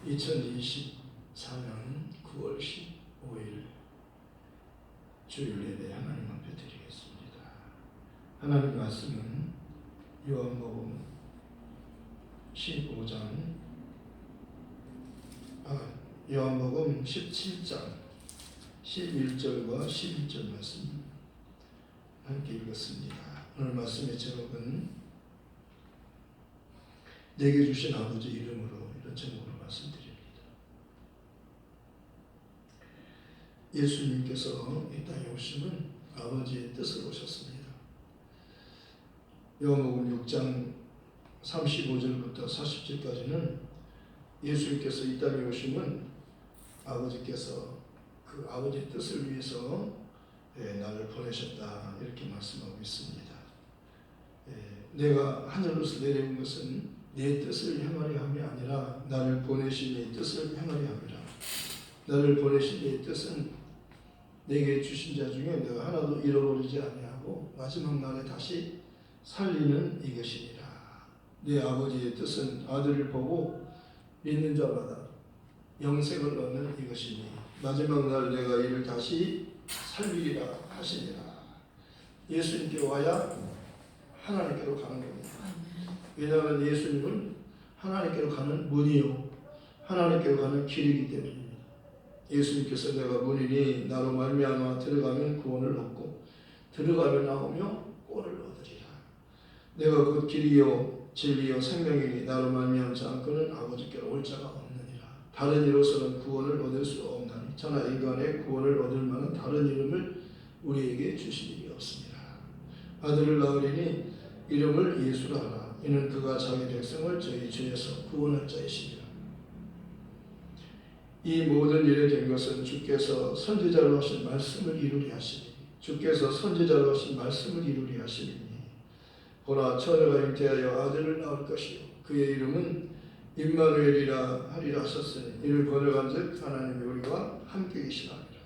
2024년 9월 15일 주일 예배 하나님 앞에 드리겠습니다. 하나님 말씀은 요한복음 17장 11절과 12절 말씀 함께 읽었습니다. 오늘 말씀의 제목은 내게 주신 아버지 이름으로, 이런 제목으로 말씀드립니다. 예수님께서 이 땅에 오심은 아버지의 뜻으로 오셨습니다. 요한복음 6장 35절부터 40절까지는 예수님께서 이 땅에 오심은 아버지께서 그 아버지의 뜻을 위해서 나를 보내셨다, 이렇게 말씀하고 있습니다. 내가 하늘로서 내려온 것은 내 뜻을 행하려 함이 아니라 나를 보내신 이 뜻을 행하려 함이라. 나를 보내신 이 뜻은 내게 주신 자 중에 내가 하나도 잃어버리지 아니하고 마지막 날에 다시 살리는 이것이니라. 내 아버지의 뜻은 아들을 보고 믿는 자마다 영생을 얻는 이것이니 마지막 날 내가 이를 다시 살리리라 하시니라. 예수님께 와야 하나님께로 가는 겁니다. 왜냐하면 예수님은 하나님께로 가는 문이요 하나님께로 가는 길이기 때문입니다. 예수님께서 내가 문이니 나로 말미암아 들어가면 구원을 얻고 들어가면 나오며 꼴을 얻으리라. 내가 곧 길이요 진리요 생명이니 나로 말미암지 않고는 아버지께로 올 자가 없느니라. 다른 이로서는 구원을 얻을 수 없나니 저나 인간의 구원을 얻을 만한 다른 이름을 우리에게 주신 일이 없습니다. 아들을 낳으리니 이름을 예수라 하라. 이는 그가 자기 백성을 저희 죄에서 구원할 자이시니라. 이 모든 일에 된 것은 주께서 선지자로 하신 말씀을 이루리 하시니 주께서 선지자로 하신 말씀을 이루리 하시니 보라 처녀가 잉태하여 아들을 낳을 것이요 그의 이름은 임마누엘이라 하리라 하셨으니 이를 번역한즉 하나님이 우리와 함께 계시라 하리라.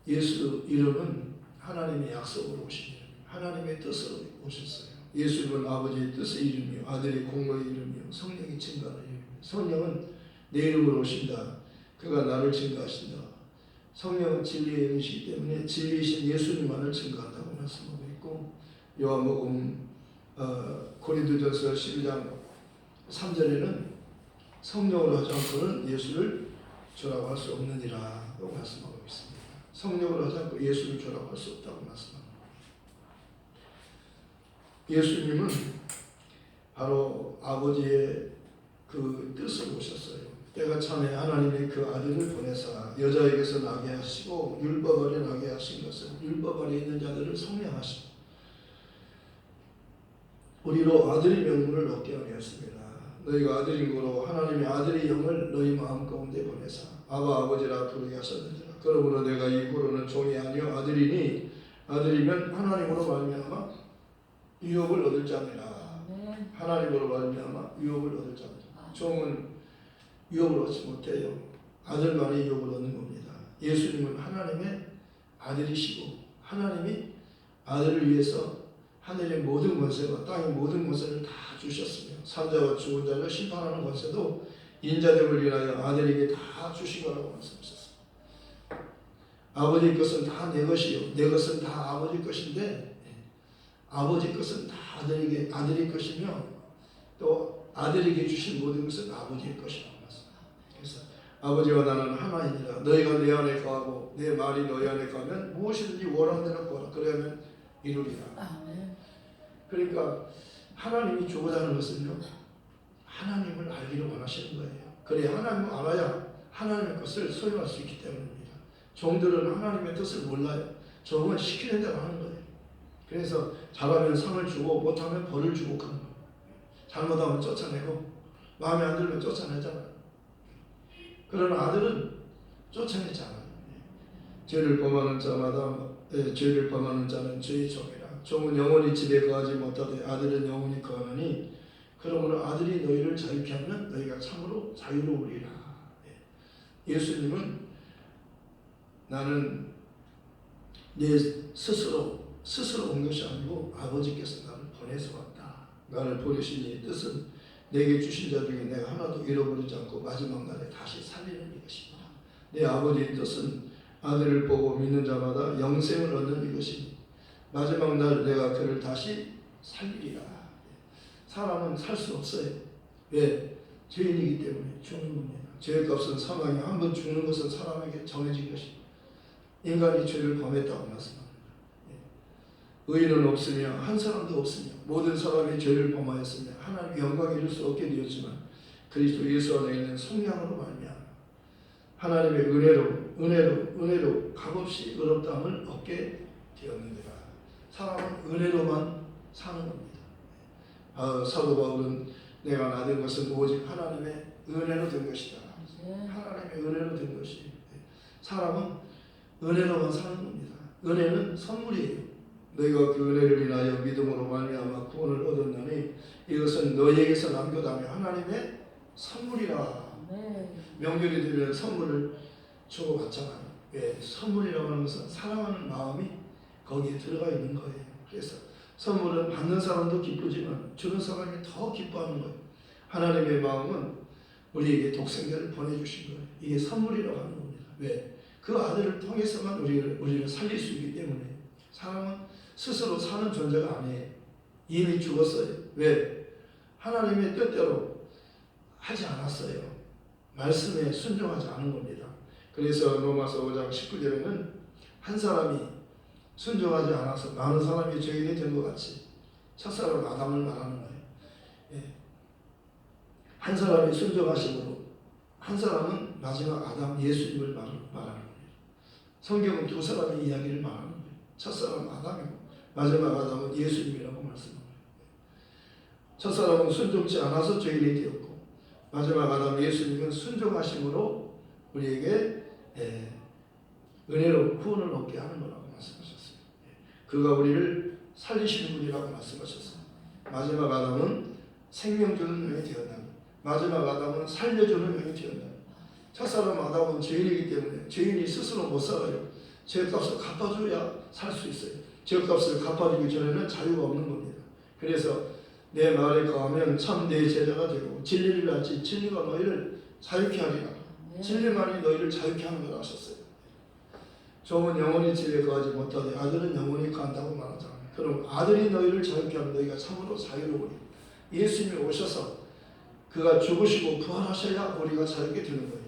예수 이름은 하나님의 약속으로 오신 이름, 하나님의 뜻으로 오셨어요. 예수님은 아버지의 뜻의 이름이요 아들의 공로의 이름이요 성령이 증거하는 이름이요. 성령은 내 이름으로 오신다. 그가 나를 증거하신다. 성령은 진리의 영이시기 때문에 진리이신 예수님만을 증거한다고 말씀하고 있고, 요한복음 고린도전서 12장 3절에는 성령으로 하지 않고는 예수를 주라고 할 수 없느니라 라고 말씀하고 있습니다. 성령으로 하지 않고 예수를 주라고 할 수 없다고 말씀합니다. 예수님은 바로 아버지의 그 뜻을 오셨어요. 때가 참에 하나님이 그 아들을 보내사 여자에게서 나게 하시고 율법 아래 나게 하신 것은 율법 아래 있는 자들을 성령하시고 우리로 아들의 명분을 얻게 하였습니다. 너희가 아들인 거로 하나님의 아들의 영을 너희 마음 가운데 보내사 아바 아버지라 부르게 하셨느니라. 그러므로 내가 이후로는 종이 아니요 아들이니 아들이면 하나님으로 말미암아 유업을 얻을 자니라. 하나님으로 말미암아 유업을 얻을 자니라. 종은 유업을 얻지 못해요. 아들만이 유업을 얻는 겁니다. 예수님은 하나님의 아들이시고 하나님이 아들을 위해서 하늘의 모든 권세와 땅의 모든 권세를 다 주셨으며 산자와 죽은 자를 심판하는 권세도 인자됨을 위하여 아들에게 다 주신 거라고 말씀하셨습니다. 아버지 것은 다 내 것이요 내 것은 다 아버지 것인데 아버지 것은 다 아들의 것이며 또 아들에게 주신 모든 것은 아버지의 것이라고 말씀합니다. 그래서 아버지와 나는 하나이니라. 너희가 내 안에 거하고 내 말이 너희 안에 거하면 무엇이든지 원하는 대로 구하라. 그러면 이루리라. 아멘. 그러니까 하나님이 주고자 하는 것은요 하나님을 알기를 원하시는 거예요. 그래 하나님을 알아야 하나님의 것을 소유할 수 있기 때문입니다. 종들은 하나님의 뜻을 몰라요. 종은 시키는 대로 하는 거예요. 그래서 잘하면 상을 주고 못하면 벌을 주고 가는 거예요. 잘못하면 쫓아내고 마음에 안 들면 쫓아내잖아요. 그러나 아들은 쫓아내지 않아요. 죄를 범하는 자는 죄의 종이라. 종은 영원히 집에 거하지 못하되 아들은 영원히 거하느니 그러므로 아들이 너희를 자유케 하면 너희가 참으로 자유로우리라. 예수님은 나는 내 스스로 온 것이 아니고 아버지께서 나를 보내서 왔다. 나를 보내신 이 뜻은 내게 주신 자 중에 내가 하나도 잃어버리지 않고 마지막 날에 다시 살리는 이것입니다. 내 아버지의 뜻은 아들을 보고 믿는 자마다 영생을 얻는 이것이니 마지막 날 내가 그를 다시 살리리라. 사람은 살 수 없어요. 왜? 죄인이기 때문에 죽는 겁니다. 죄의 값은 사망이요 한 번 죽는 것은 사람에게 정해진 것입니다. 인간이 죄를 범했다고 말씀합니다. 의인은 없으며 한 사람도 없으며 모든 사람이 죄를 범하였으며 하나님 영광에 이를 수 없게 되었지만 그리스도 예수 안에 있는 성령으로 말미암아 하나님의 은혜로 값없이 의롭다함을 얻게 되었느니라. 사람은 은혜로만 사는 겁니다. 사도 바울은 내가 나된 것은 오직 하나님의 은혜로 된 것이다. 하나님의 은혜로 된 것이. 사람은 은혜로만 사는 겁니다. 은혜는 선물이에요. 너희가 그 은혜를 인하여 믿음으로 말미암아 구원을 얻었나니 이것은 너희에게서 난 것 아니요 하나님의 선물이라. 명절이 되면 선물을 주고받잖아요. 왜? 선물이라고 하는 것은 사랑하는 마음이 거기에 들어가 있는 거예요. 그래서 선물은 받는 사람도 기쁘지만 주는 사람이 더 기뻐하는 거예요. 하나님의 마음은 우리에게 독생자를 보내주신 거예요. 이게 선물이라고 하는 겁니다. 왜? 그 아들을 통해서만 우리를 살릴 수 있기 때문에. 사람은 스스로 사는 존재가 아니에요. 이미 죽었어요. 왜? 하나님의 뜻대로 하지 않았어요. 말씀에 순종하지 않은 겁니다. 그래서 로마서 5장 19절에는 한 사람이 순종하지 않아서 많은 사람이 죄인이 된 것 같이 첫사람 아담을 말하는 거예요. 한 사람이 순종하심으로 한 사람은 마지막 아담 예수님을 말하는 겁니다. 성경은 두 사람의 이야기를 말하는 거예요. 첫사람 아담이고 마지막 아담은 예수님이라고 말씀합니다. 첫사람은 순종치 않아서 죄인이 되었고 마지막 아담 예수님은 순종하심으로 우리에게 은혜로 구원을 얻게 하는 거라고 말씀하셨어요. 그가 우리를 살리시는 분이라고 말씀하셨어요. 마지막 아담은 생명 주는 영이 되었나니 마지막 아담은 살려주는 영이 되었나니 첫사람 아담은 죄인이기 때문에 죄인이 스스로 못 살아요. 죄값을 갚아줘야 살 수 있어요. 죄값을 갚아주기 전에는 자유가 없는 겁니다. 그래서 내 말에 거하면 참 내 제자가 되고 진리를 알지 진리가 너희를 자유케 하리라. 진리만이 너희를 자유케 하는 걸 아셨어요. 종은 영원히 집에 거하지 못하되 아들은 영원히 간다고 말하잖아요. 그럼 아들이 너희를 자유케 하면 너희가 참으로 자유로우리. 예수님이 오셔서 그가 죽으시고 부활하셔야 우리가 자유케 되는 거예요.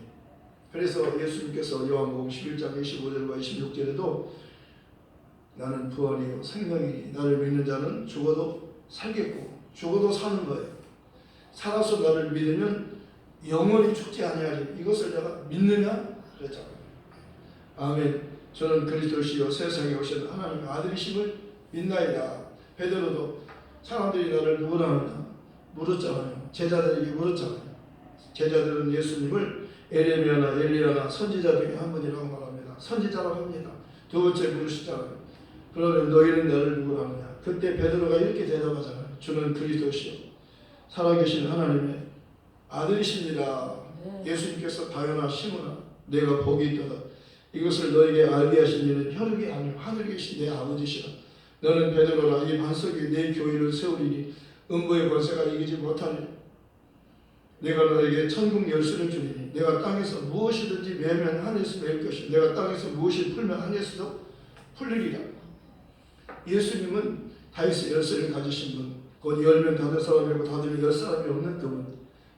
그래서 예수님께서 요한복음 11장 25절과 26절에도 나는 부활이요 생명이니 나를 믿는 자는 죽어도 살겠고 죽어도 사는 거예요. 살아서 나를 믿으면 영원히 죽지 아니하리. 이것을 내가 믿느냐? 그랬잖아요. 아멘. 저는 그리스도시요 세상에 오신 하나님의 아들이심을 믿나이다. 베드로도 사람들이 나를 누구라 하느냐 물었잖아요. 제자들에게 물었잖아요. 제자들은 예수님을 에레미야나 엘리야나 선지자 중에 한 분이라고 말합니다. 선지자라고 합니다. 두 번째 물으시잖아요. 그러면 너희는 나를 누구라 하느냐. 그때 베드로가 이렇게 대답하잖아요. 주는 그리스도시요 살아계신 하나님의 아들이십니다. 예수님께서 다요나 시므나 내가 복이 있도다. 이것을 너에게 알게 하신 이는 혈육이 아니요 하늘에 계신 내 아버지시라. 너는 베드로라 이 반석 위에 내 교회를 세우리니 음부의 권세가 이기지 못하니 내가 너에게 천국 열쇠를 주리니 내가 땅에서 무엇이든지 매면 하늘에서 맬 것이요 내가 땅에서 무엇이 풀면 하늘에서도 풀리리라. 예수님은 다윗의 열쇠를 가지신 분, 곧 열면 닫을 사람이고 닫으면 열 사람이 없는 그분.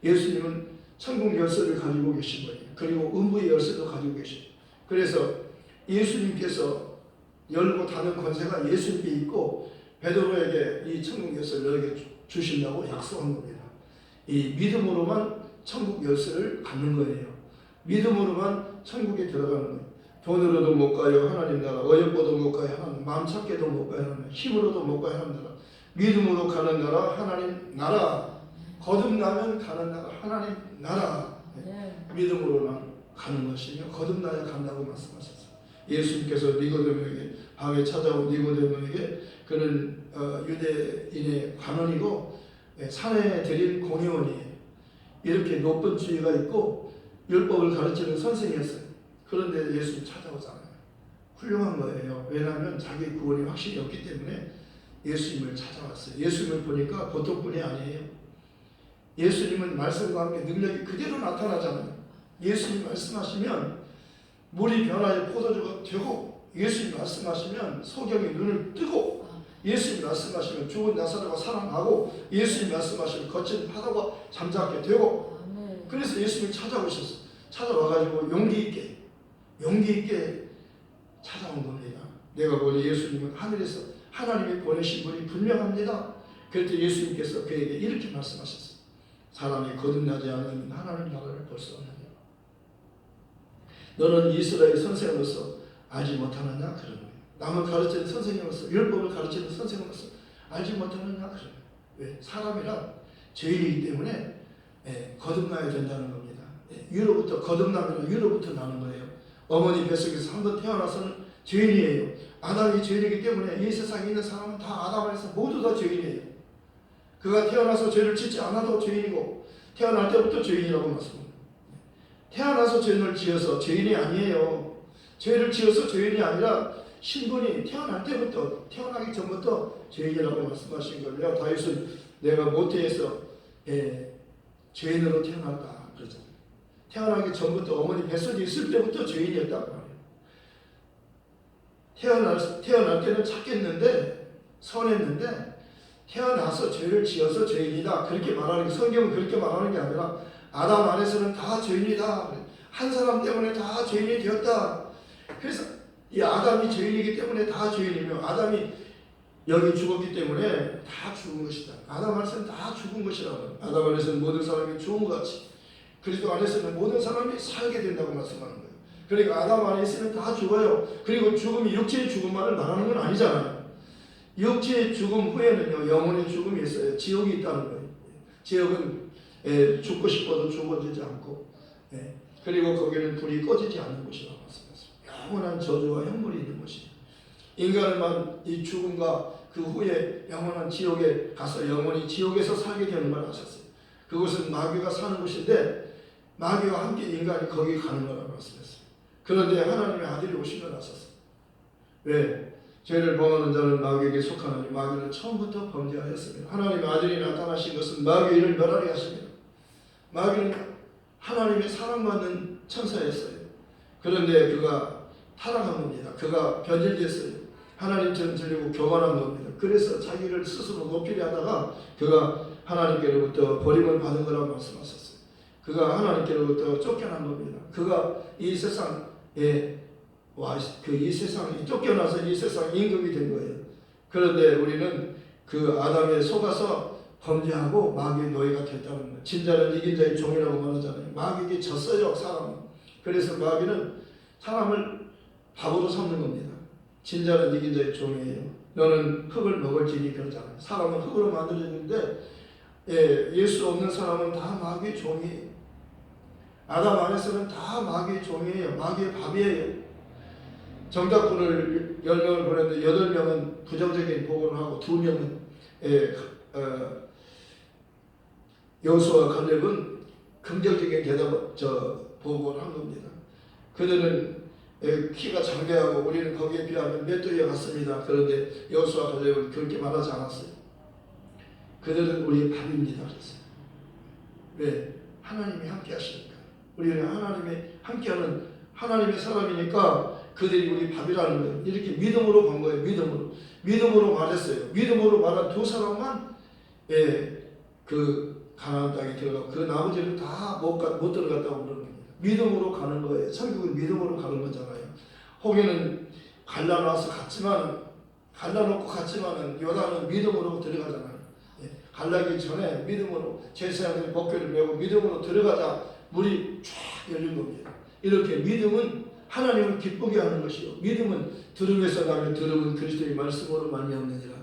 예수님은 천국 열쇠를 가지고 계신 거예요. 그리고 음부의 열쇠도 가지고 계시고. 그래서 예수님께서 열고 닫는 권세가 예수님께 있고 베드로에게 이 천국 열쇠를 너에게 주신다고 약속한 겁니다. 이 믿음으로만 천국 열쇠를 갖는 거예요. 믿음으로만 천국에 들어가는 거예요. 돈으로도 못 가요 하나님 나라, 어렵고도 못 가요 하나님, 마음 찾게도 못 가요 하나님, 힘으로도 못 가요 하나님 나라, 믿음으로 가는 나라 하나님 나라, 거듭나면 가는 나라 하나님 나라. 믿음으로만 가는 것이며 거듭나야 간다고 말씀하셨어요. 예수님께서 니고데모에게 밤에 찾아온 니고데모에게 그는 유대인의 관원이고 산에 들인 공회원이에요. 이렇게 높은 지위가 있고 율법을 가르치는 선생이었어요. 그런데 예수님 찾아오잖아요. 훌륭한 거예요. 왜냐하면 자기 구원이 확신이 없기 때문에 예수님을 찾아왔어요. 예수님을 보니까 보통 분이 아니에요. 예수님은 말씀과 함께 능력이 그대로 나타나잖아요. 예수님 말씀하시면 물이 변하여 포도주가 되고, 예수님 말씀하시면 소경이 눈을 뜨고, 예수님 말씀하시면 죽은 나사로가 살아나고, 예수님 말씀하시면 거친 파도가 잠잠게 되고. 그래서 예수님이 찾아오셨어요. 찾아와가지고 용기 있게 찾아온 겁니다. 내가 보니 예수님은 하늘에서 하나님이 보내신 분이 분명합니다. 그랬더니 예수님께서 그에게 이렇게 말씀하셨어요. 사람이 거듭나지 않으면 하나님 나라를 볼 수 없느니라. 너는 이스라엘 선생으로서 알지 못하느냐? 그런 거예요. 남을 가르치는 선생님으로서, 율법을 가르치는 선생으로서 알지 못하느냐? 그런 거예요. 왜? 사람이란 죄인이기 때문에 거듭나야 된다는 겁니다. 유로부터 거듭나면 유로부터 나는 거예요. 어머니 뱃속에서 한번 태어나서는 죄인이에요. 아담이 죄인이기 때문에 이 세상에 있는 사람은 다 아담 안에서 모두 다 죄인이에요. 그가 태어나서 죄를 짓지 않아도 죄인이고, 태어날 때부터 죄인이라고 말씀합니다. 태어나서 죄를 지어서 죄인이 아니에요. 죄를 지어서 죄인이 아니라 신분이 태어날 때부터, 태어나기 전부터 죄인이라고 말씀하신 거예요. 다윗은 내가 모태에서 죄인으로 태어났다 그러잖아요. 태어나기 전부터 어머니 뱃속에 있을 때부터 죄인이었단 말이에요. 태어날 때는 착했는데, 선했는데, 태어나서 죄를 지어서 죄인이다 그렇게 말하는 게, 성경은 그렇게 말하는 게 아니라 아담 안에서는 다 죄인이다. 한 사람 때문에 다 죄인이 되었다. 그래서 이 아담이 죄인이기 때문에 다 죄인이며, 아담이 여기 죽었기 때문에 다 죽은 것이다. 아담 안에서는 다 죽은 것이라고. 아담 안에서는 모든 사람이 죽은 것 같이 그리스도 안에서는 모든 사람이 살게 된다고 말씀하는 거예요. 그러니까 아담 안에 있으면 다 죽어요. 그리고 죽음이 육체의 죽음만을 말하는 건 아니잖아요. 육체의 죽음 후에는요, 영혼의 죽음이 있어요. 지옥이 있다는 거예요. 지옥은 죽고 싶어도 죽어지지 않고, 그리고 거기는 불이 꺼지지 않는 곳이라고 말씀하셨습니다. 영원한 저주와 형벌이 있는 곳이에요. 인간만 이 죽음과 그 후에 영원한 지옥에 가서 영원히 지옥에서 살게 되는 걸 아셨어요. 그곳은 마귀가 사는 곳인데, 마귀와 함께 인간이 거기 가는 거라고 말씀했어요. 그런데 하나님의 아들이 오신 걸 아셨어요. 왜? 죄를 범하는 자는 마귀에게 속하나니 마귀는 처음부터 범죄하였습니다. 하나님의 아들이 나타나신 것은 마귀의 일을 멸하게 하십니다. 마귀는 하나님의 사랑받는 천사였어요. 그런데 그가 타락한 겁니다. 그가 변질됐어요. 하나님 전 들리고 교만한 겁니다. 그래서 자기를 스스로 높이려 하다가 그가 하나님께로부터 버림을 받은 거라고 말씀하셨어요. 그가 하나님께로부터 쫓겨난 겁니다. 그가 이 세상에 이 세상에 쫓겨나서 이 세상 임금이 된 거예요. 그런데 우리는 그 아담에 속아서 범죄하고 마귀의 노예가 됐다는 거예요. 진자는 이긴 자의 종이라고 말하잖아요. 마귀에게 졌어요, 사람은. 그래서 마귀는 사람을 바보로 삼는 겁니다. 진자는 이긴 자의 종이에요. 너는 흙을 먹을지니 그러잖아요. 사람은 흙으로 만들어졌는데 예수 없는 사람은 다 마귀의 종이에요. 아담 안에서는 다 마귀의 종이에요. 마귀의 밥이에요. 정답군을 10명을 보냈는데 8명은 부정적인 보고를 하고 2명은 여호수아와 갈렙은 긍정적인 보고를 한 겁니다. 그들은 키가 장대하고 우리는 거기에 비하면 맷돌이와 같습니다. 그런데 여호수아와 갈렙은 그렇게 말하지 않았어요. 그들은 우리의 밥입니다. 그랬어요. 왜? 하나님이 함께 하시니까. 우리는 하나님이 함께하는 하나님의 사람이니까 그들이 우리 밥이라는 거예요. 이렇게 믿음으로 간 거예요. 믿음으로 말했어요. 믿음으로 말한 2사람만 그 가나안 땅에 들어가고 그 나머지는 다 못 들어갔다고 그러는 겁니다. 믿음으로 가는 거예요. 천국은 믿음으로 가는 거잖아요. 홍해는 갈라놓고 갔지만은 요단은 믿음으로 들어가잖아요. 갈라기 전에 믿음으로 제사장들이 법궤를 메고 믿음으로 들어가자 물이 쫙 열린 겁니다. 이렇게 믿음은 하나님을 기쁘게 하는 것이요, 믿음은 들음에서 나면 들음은 그리스도의 말씀으로 말미암느니라.